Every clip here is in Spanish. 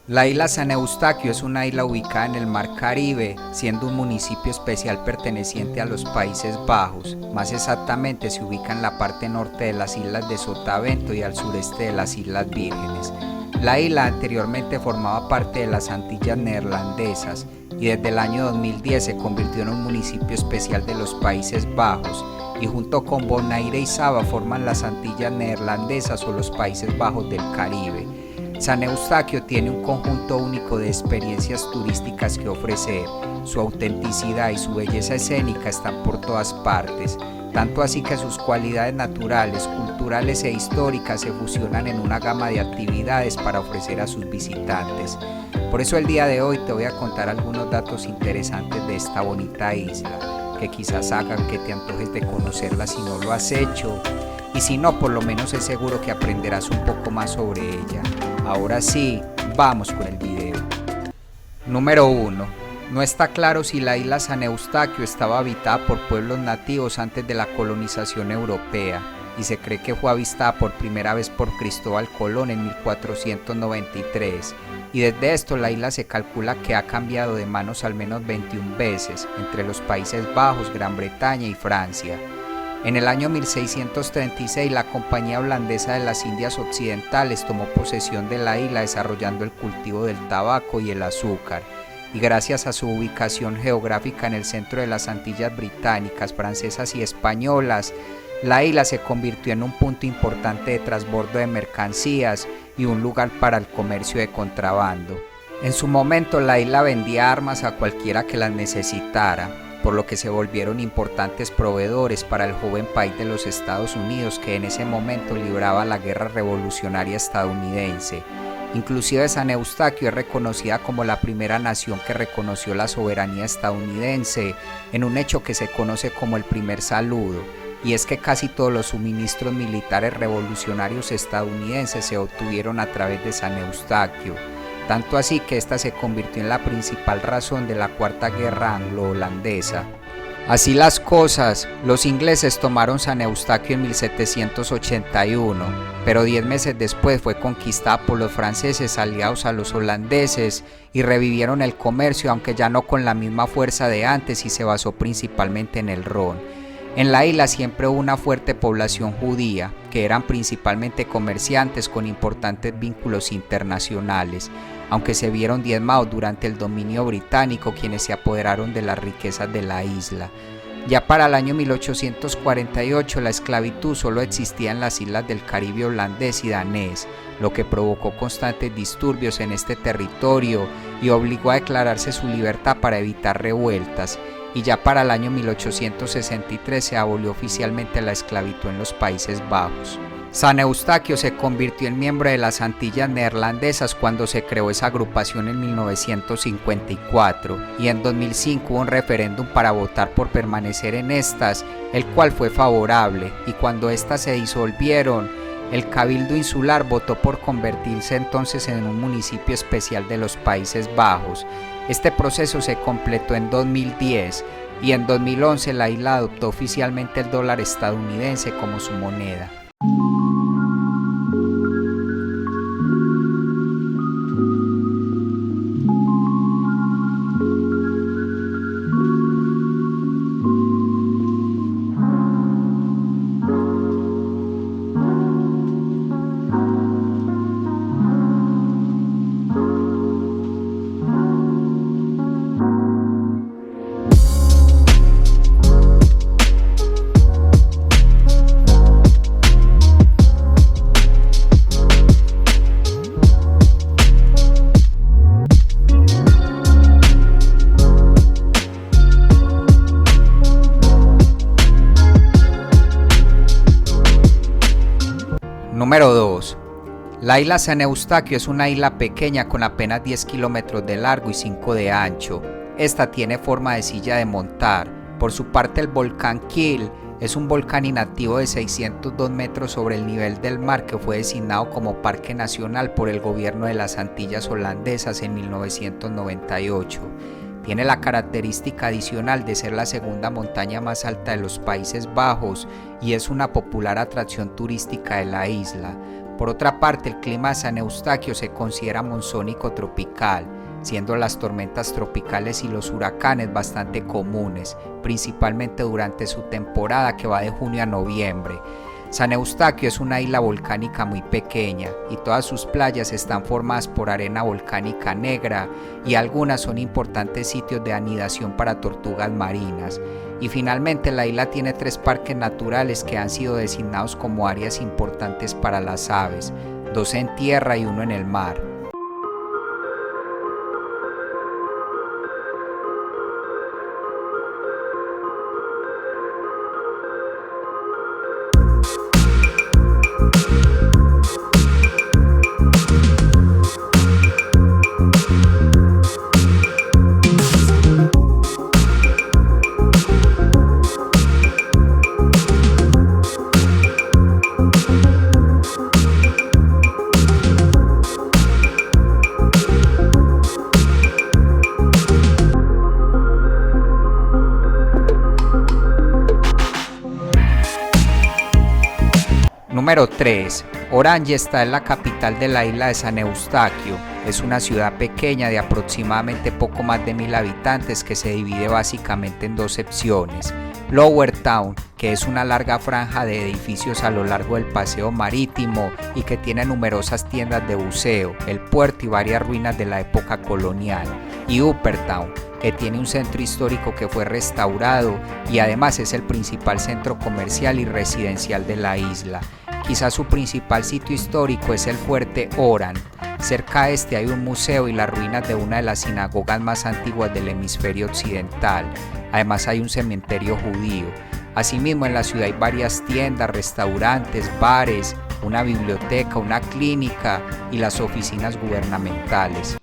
La isla San Eustaquio es una isla ubicada en el Mar Caribe, siendo un municipio especial perteneciente a los Países Bajos. Más exactamente se ubica en la parte norte de las islas de Sotavento y al sureste de las Islas Vírgenes. La isla anteriormente formaba parte de las Antillas Neerlandesas y desde el año 2010 se convirtió en un municipio especial de los Países Bajos y junto con Bonaire y Saba forman las Antillas Neerlandesas o los Países Bajos del Caribe. San Eustaquio tiene un conjunto único de experiencias turísticas que ofrecer. Su autenticidad y su belleza escénica están por todas partes, tanto así que sus cualidades naturales, culturales e históricas se fusionan en una gama de actividades para ofrecer a sus visitantes. Por eso el día de hoy te voy a contar algunos datos interesantes de esta bonita isla, que quizás hagan que te antojes de conocerla si no lo has hecho, y si no, por lo menos es seguro que aprenderás un poco más sobre ella. Ahora sí, vamos con el video. Número 1. No está claro si la isla San Eustaquio estaba habitada por pueblos nativos antes de la colonización europea, y se cree que fue avistada por primera vez por Cristóbal Colón en 1493, y desde esto la isla se calcula que ha cambiado de manos al menos 21 veces, entre los Países Bajos, Gran Bretaña y Francia. En el año 1636 la Compañía Holandesa de las Indias Occidentales tomó posesión de la isla desarrollando el cultivo del tabaco y el azúcar, y gracias a su ubicación geográfica en el centro de las Antillas británicas, francesas y españolas, la isla se convirtió en un punto importante de transbordo de mercancías y un lugar para el comercio de contrabando. En su momento la isla vendía armas a cualquiera que las necesitara, por lo que se volvieron importantes proveedores para el joven país de los Estados Unidos que en ese momento libraba la guerra revolucionaria estadounidense. Inclusive San Eustaquio es reconocida como la primera nación que reconoció la soberanía estadounidense en un hecho que se conoce como el primer saludo, y es que casi todos los suministros militares revolucionarios estadounidenses se obtuvieron a través de San Eustaquio, tanto así que esta se convirtió en la principal razón de la Cuarta Guerra Anglo-Holandesa. Así las cosas, los ingleses tomaron San Eustaquio en 1781, pero 10 meses después fue conquistada por los franceses aliados a los holandeses y revivieron el comercio, aunque ya no con la misma fuerza de antes, y se basó principalmente en el ron. En la isla siempre hubo una fuerte población judía, que eran principalmente comerciantes con importantes vínculos internacionales, aunque se vieron diezmados durante el dominio británico, quienes se apoderaron de las riquezas de la isla. Ya para el año 1848 la esclavitud solo existía en las islas del Caribe holandés y danés, lo que provocó constantes disturbios en este territorio y obligó a declararse su libertad para evitar revueltas. Y ya para el año 1863 se abolió oficialmente la esclavitud en los Países Bajos. San Eustaquio se convirtió en miembro de las Antillas Neerlandesas cuando se creó esa agrupación en 1954, y en 2005 hubo un referéndum para votar por permanecer en estas, el cual fue favorable, y cuando estas se disolvieron, el Cabildo Insular votó por convertirse entonces en un municipio especial de los Países Bajos. Este proceso se completó en 2010 y en 2011 la isla adoptó oficialmente el dólar estadounidense como su moneda. Número 2. La isla San Eustaquio es una isla pequeña con apenas 10 kilómetros de largo y 5 de ancho. Esta tiene forma de silla de montar. Por su parte, el volcán Keel es un volcán inactivo de 602 metros sobre el nivel del mar que fue designado como Parque Nacional por el gobierno de las Antillas Holandesas en 1998. Tiene la característica adicional de ser la segunda montaña más alta de los Países Bajos y es una popular atracción turística de la isla. Por otra parte, el clima de San Eustaquio se considera monzónico tropical, siendo las tormentas tropicales y los huracanes bastante comunes, principalmente durante su temporada que va de junio a noviembre. San Eustaquio es una isla volcánica muy pequeña y todas sus playas están formadas por arena volcánica negra y algunas son importantes sitios de anidación para tortugas marinas. Y finalmente la isla tiene 3 parques naturales que han sido designados como áreas importantes para las aves, 2 en tierra y 1 en el mar. Número 3. Orange está en la capital de la isla de San Eustaquio. Es una ciudad pequeña de aproximadamente poco más de 1000 habitantes que se divide básicamente en 2 secciones. Lower Town, que es una larga franja de edificios a lo largo del paseo marítimo y que tiene numerosas tiendas de buceo, el puerto y varias ruinas de la época colonial. Y Upper Town, que tiene un centro histórico que fue restaurado y además es el principal centro comercial y residencial de la isla. Quizás su principal sitio histórico es el fuerte Oran. Cerca de este hay un museo y las ruinas de una de las sinagogas más antiguas del hemisferio occidental. Además hay un cementerio judío. Asimismo en la ciudad hay varias tiendas, restaurantes, bares, una biblioteca, una clínica y las oficinas gubernamentales.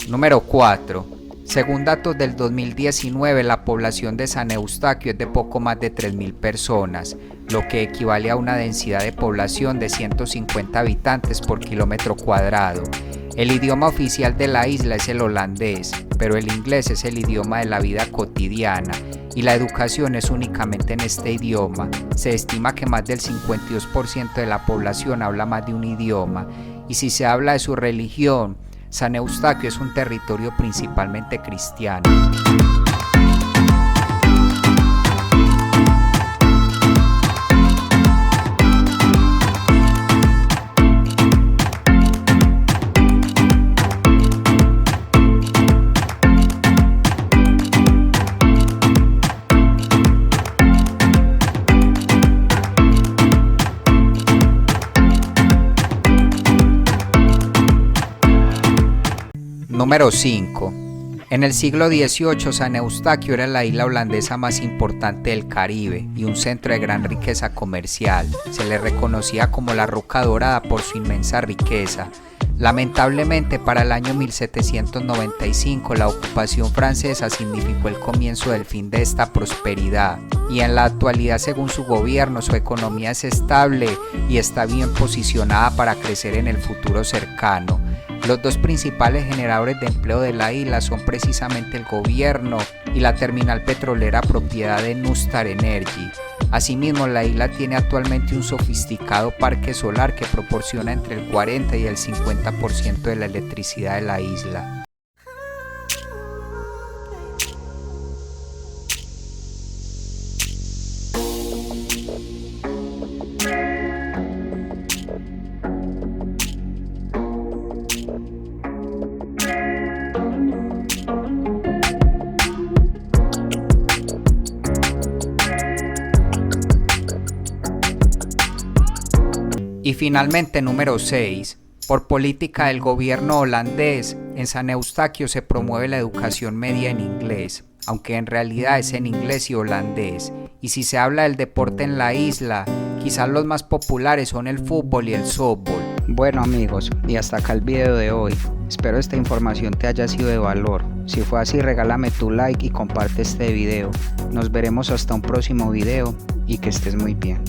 Número 4. Según datos del 2019, la población de San Eustaquio es de poco más de 3000 personas, lo que equivale a una densidad de población de 150 habitantes por kilómetro cuadrado. El idioma oficial de la isla es el holandés, pero el inglés es el idioma de la vida cotidiana y la educación es únicamente en este idioma. Se estima que más del 52% de la población habla más de un idioma, y si se habla de su religión, San Eustaquio es un territorio principalmente cristiano. Número 5. En el siglo XVIII, San Eustaquio era la isla holandesa más importante del Caribe y un centro de gran riqueza comercial. Se le reconocía como la Roca Dorada por su inmensa riqueza. Lamentablemente, para el año 1795, la ocupación francesa significó el comienzo del fin de esta prosperidad, y en la actualidad, según su gobierno, su economía es estable y está bien posicionada para crecer en el futuro cercano. Los 2 principales generadores de empleo de la isla son precisamente el gobierno y la terminal petrolera propiedad de Nustar Energy. Asimismo, la isla tiene actualmente un sofisticado parque solar que proporciona entre el 40 y el 50% de la electricidad de la isla. Y finalmente, número 6. Por política del gobierno holandés, en San Eustaquio se promueve la educación media en inglés, aunque en realidad es en inglés y holandés. Y si se habla del deporte en la isla, quizás los más populares son el fútbol y el softball. Bueno amigos, y hasta acá el video de hoy. Espero esta información te haya sido de valor. Si fue así, regálame tu like y comparte este video. Nos veremos hasta un próximo video y que estés muy bien.